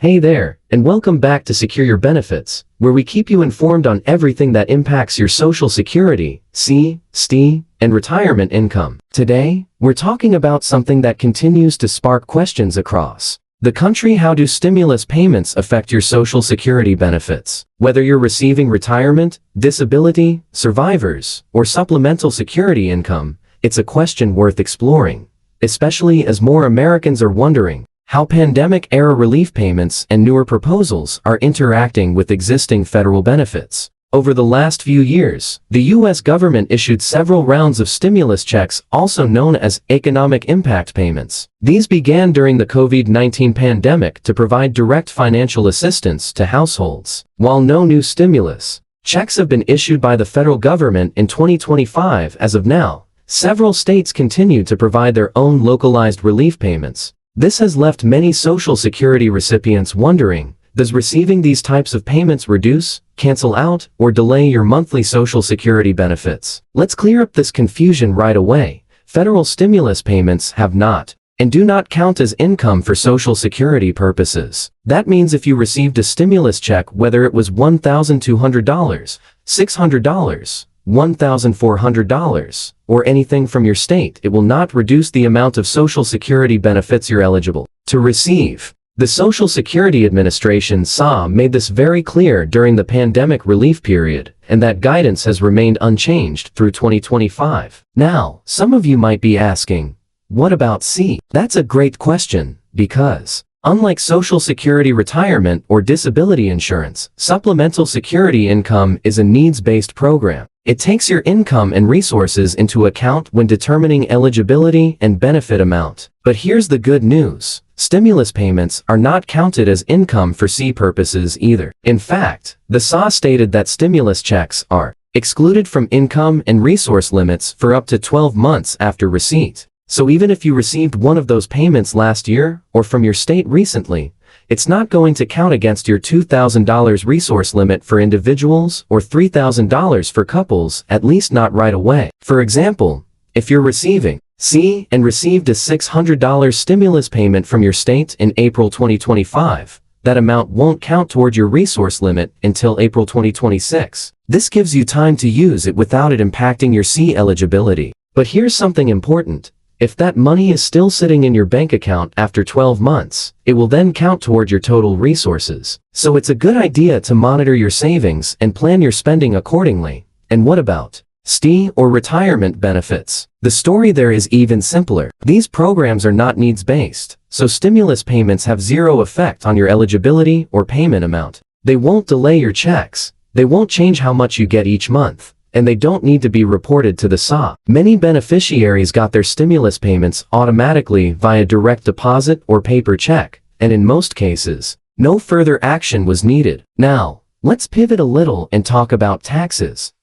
Hey there, and welcome back to Secure Your Benefits, where we keep you informed on everything that impacts your Social Security, SSI, and retirement income. Today, we're talking about something that continues to spark questions across the country. How do stimulus payments affect your Social Security benefits? Whether you're receiving retirement, disability, survivors, or supplemental security income, it's a question worth exploring, especially as more Americans are wondering how pandemic-era relief payments and newer proposals are interacting with existing federal benefits. Over the last few years, the U.S. government issued several rounds of stimulus checks, also known as economic impact payments. These began during the COVID-19 pandemic to provide direct financial assistance to households. While no new stimulus checks have been issued by the federal government in 2025 as of now, several states continue to provide their own localized relief payments. This has left many Social Security recipients wondering, does receiving these types of payments reduce, cancel out, or delay your monthly Social Security benefits? Let's clear up this confusion right away. Federal stimulus payments have not and do not count as income for Social Security purposes. That means if you received a stimulus check, whether it was $1,200, $600, $1,400, or anything from your state, it will not reduce the amount of Social Security benefits you're eligible to receive. The Social Security Administration (SSI) made this very clear during the pandemic relief period, and that guidance has remained unchanged through 2025. Now, some of you might be asking, what about SSI? That's a great question, because unlike Social Security retirement or disability insurance, Supplemental Security Income is a needs-based program. It takes your income and resources into account when determining eligibility and benefit amount. But here's the good news. Stimulus payments are not counted as income for SSI purposes either. In fact, the SSI stated that stimulus checks are excluded from income and resource limits for up to 12 months after receipt. So even if you received one of those payments last year or from your state recently, it's not going to count against your $2,000 resource limit for individuals or $3,000 for couples, at least not right away. For example, if you're receiving SSI and received a $600 stimulus payment from your state in April 2025, that amount won't count toward your resource limit until April 2026. This gives you time to use it without it impacting your SSI eligibility. But here's something important. If that money is still sitting in your bank account after 12 months, it will then count toward your total resources. So it's a good idea to monitor your savings and plan your spending accordingly. And what about SSI or retirement benefits? The story there is even simpler. These programs are not needs-based, so stimulus payments have zero effect on your eligibility or payment amount. They won't delay your checks, they won't change how much you get each month, and they don't need to be reported to the SSI. Many beneficiaries got their stimulus payments automatically via direct deposit or paper check, and in most cases, no further action was needed. Now, let's pivot a little and talk about taxes,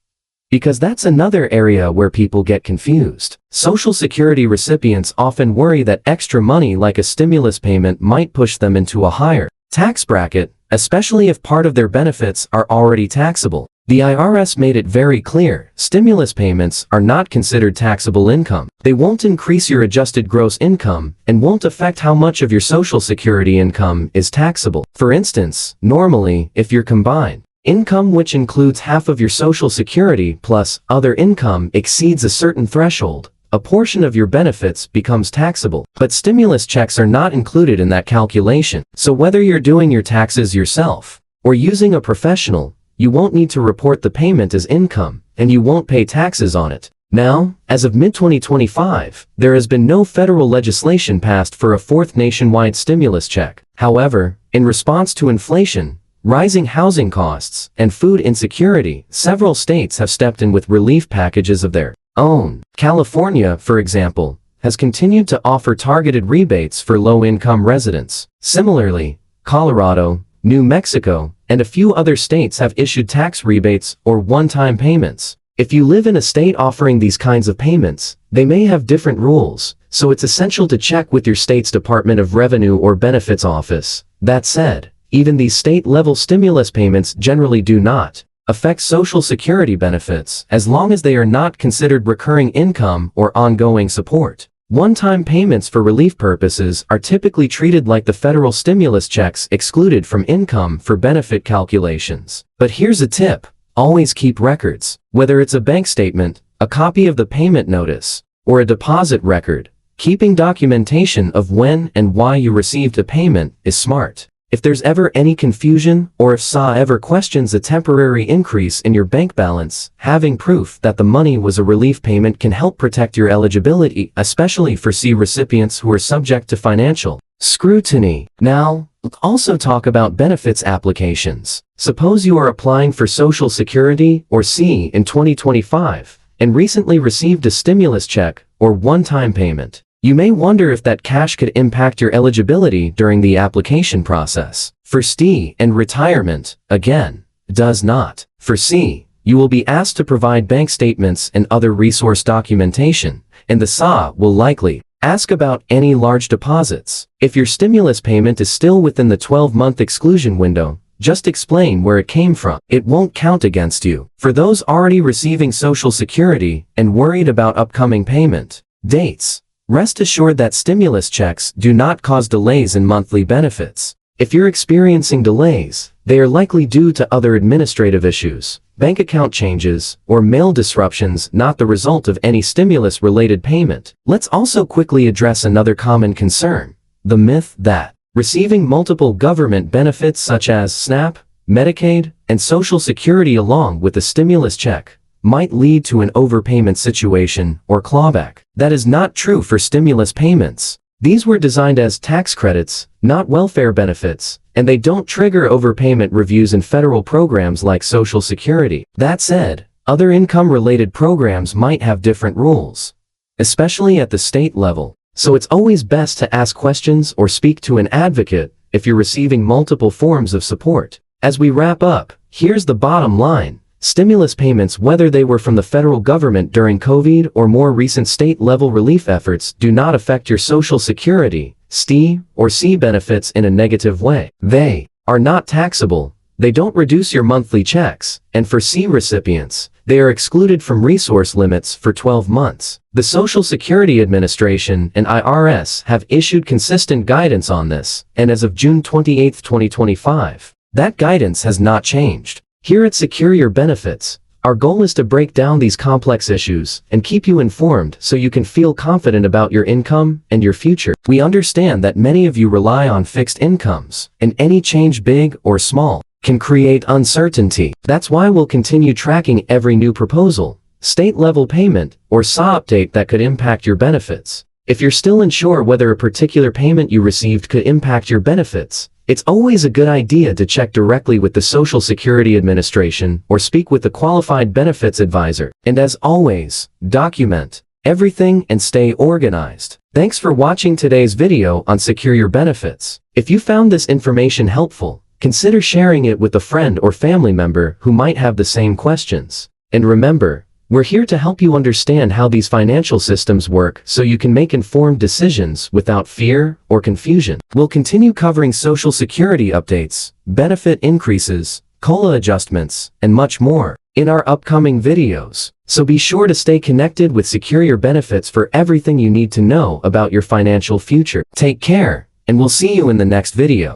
because that's another area where people get confused. Social Security recipients often worry that extra money like a stimulus payment might push them into a higher tax bracket, especially if part of their benefits are already taxable. The IRS made it very clear, stimulus payments are not considered taxable income. They won't increase your adjusted gross income and won't affect how much of your Social Security income is taxable. For instance, normally, if your combined income, which includes half of your Social Security plus other income, exceeds a certain threshold, a portion of your benefits becomes taxable. But stimulus checks are not included in that calculation. So whether you're doing your taxes yourself or using a professional, you won't need to report the payment as income, and you won't pay taxes on it. Now, as of mid-2025, there has been no federal legislation passed for a fourth nationwide stimulus check. However, in response to inflation, rising housing costs, and food insecurity, several states have stepped in with relief packages of their own. California, for example, has continued to offer targeted rebates for low-income residents. Similarly, Colorado, New Mexico, and a few other states have issued tax rebates or one-time payments. If you live in a state offering these kinds of payments, they may have different rules, so it's essential to check with your state's Department of Revenue or Benefits Office. That said, even these state-level stimulus payments generally do not affect Social Security benefits as long as they are not considered recurring income or ongoing support. One-time payments for relief purposes are typically treated like the federal stimulus checks excluded from income for benefit calculations. But here's a tip. Always keep records. Whether it's a bank statement, a copy of the payment notice, or a deposit record, keeping documentation of when and why you received a payment is smart. If there's ever any confusion, or if SSI ever questions a temporary increase in your bank balance, having proof that the money was a relief payment can help protect your eligibility, especially for SSI recipients who are subject to financial scrutiny. Now, let's also talk about benefits applications. Suppose you are applying for Social Security or SSI in 2025 and recently received a stimulus check or one-time payment. You may wonder if that cash could impact your eligibility during the application process. For SSI and retirement, again, does not. For SSI, you will be asked to provide bank statements and other resource documentation, and the SSI will likely ask about any large deposits. If your stimulus payment is still within the 12-month exclusion window, just explain where it came from. It won't count against you. For those already receiving Social Security and worried about upcoming payment dates, rest assured that stimulus checks do not cause delays in monthly benefits. If you're experiencing delays, they are likely due to other administrative issues, bank account changes, or mail disruptions, not the result of any stimulus-related payment. Let's also quickly address another common concern: the myth that receiving multiple government benefits such as SNAP, Medicaid, and Social Security along with a stimulus check might lead to an overpayment situation or clawback. That is not true for stimulus payments. These were designed as tax credits, not welfare benefits, and they don't trigger overpayment reviews in federal programs like Social Security. That said, other income-related programs might have different rules, especially at the state level. So it's always best to ask questions or speak to an advocate if you're receiving multiple forms of support. As we wrap up, here's the bottom line. Stimulus payments, whether they were from the federal government during COVID or more recent state-level relief efforts, do not affect your Social Security, SSI, or SSI benefits in a negative way. They are not taxable, they don't reduce your monthly checks, and for SSI recipients, they are excluded from resource limits for 12 months. The Social Security Administration and IRS have issued consistent guidance on this, and as of June 28, 2025, that guidance has not changed. Here at Secure Your Benefits, our goal is to break down these complex issues and keep you informed so you can feel confident about your income and your future. We understand that many of you rely on fixed incomes, and any change, big or small, can create uncertainty. That's why we'll continue tracking every new proposal, state-level payment, or SSI update that could impact your benefits. If you're still unsure whether a particular payment you received could impact your benefits, it's always a good idea to check directly with the Social Security Administration or speak with a qualified benefits advisor. And as always, document everything and stay organized. Thanks for watching today's video on Secure Your Benefits. If you found this information helpful, consider sharing it with a friend or family member who might have the same questions. And remember, we're here to help you understand how these financial systems work so you can make informed decisions without fear or confusion. We'll continue covering Social Security updates, benefit increases, COLA adjustments, and much more in our upcoming videos. So be sure to stay connected with Secure Your Benefits for everything you need to know about your financial future. Take care, and we'll see you in the next video.